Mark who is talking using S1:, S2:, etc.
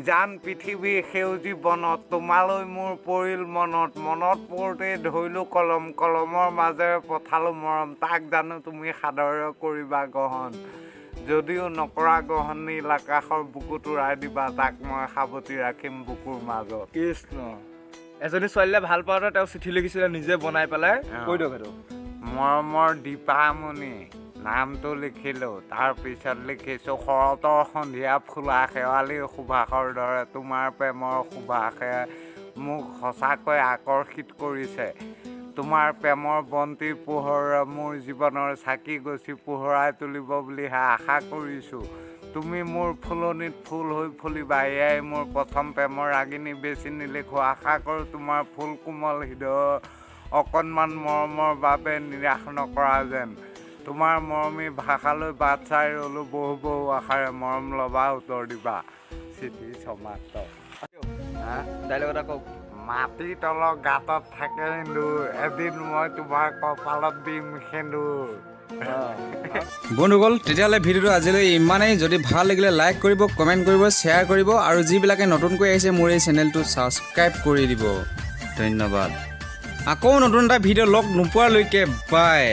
S1: জান পৃথিৱীৰ সেউজী বনত তোমালৈ মোৰ পৰিল মনত মনত পৰোঁতে ধৰিলোঁ কলম কলমৰ মাজেৰে পঠালোঁ মৰম তাক জানো তুমি সাদৰে কৰিবা গ্ৰহণ যদিও নকৰা গ্ৰহণ নীল আকাশৰ বুকুত উৰাই দিবা তাক মই সাৱটি ৰাখিম বুকুৰ মাজত
S2: কৃষ্ণ এজনী ছোৱালীলে ভাল পাওঁতে তেওঁ চিঠি লিখিছিলে নিজে বনাই পেলাই কৈ দিয়ক সেইটো
S1: মৰমৰ দীপামণি নামটো লিখিলোঁ তাৰপিছত লিখিছোঁ শৰতৰ সন্ধিয়া ফুলা শেৱালিৰ সুবাসৰ দৰে তোমাৰ প্ৰেমৰ সুবাসে মোক সঁচাকৈ আকৰ্ষিত কৰিছে তোমাৰ প্ৰেমৰ বন্তিৰ পোহৰে মোৰ জীৱনৰ চাকি গছি পোহৰাই তুলিব বুলিহে আশা কৰিছোঁ তুমি মোৰ ফুলনিত ফুল হৈ ফুলিবা এয়াই মোৰ প্ৰথম প্ৰেমৰ ৰাগিনী বেছি নিলিখোঁ আশা কৰোঁ তোমাৰ ফুল কোমল হৃদয় অকণমান মৰমৰ বাবে নিৰাশ নকৰা যেন তোমাৰ মৰমী ভাষালৈ বাট চাই ৰ'লোঁ বহু বহু আশাৰে মৰম ল'বা উত্তৰ দিবা চিঠি সমাপ্ত
S2: ডাইলগ এটা কওক
S1: মাটিৰ তলৰ গাঁতত থাকে সেন্দুৰ এদিন মই তোমাৰ কপালত দিম সেন্দুৰ
S3: বন্ধুসকল তেতিয়াহ'লে ভিডিঅ'টো আজিলৈ ইমানেই যদি ভাল লাগিলে লাইক কৰিব কমেণ্ট কৰিব শ্বেয়াৰ কৰিব আৰু যিবিলাকে নতুনকৈ আহিছে মোৰ এই চেনেলটো ছাবস্ক্ৰাইব কৰি দিব ধন্যবাদ আকৌ নতুন এটা ভিডিঅ' লগ নোপোৱালৈকে বাই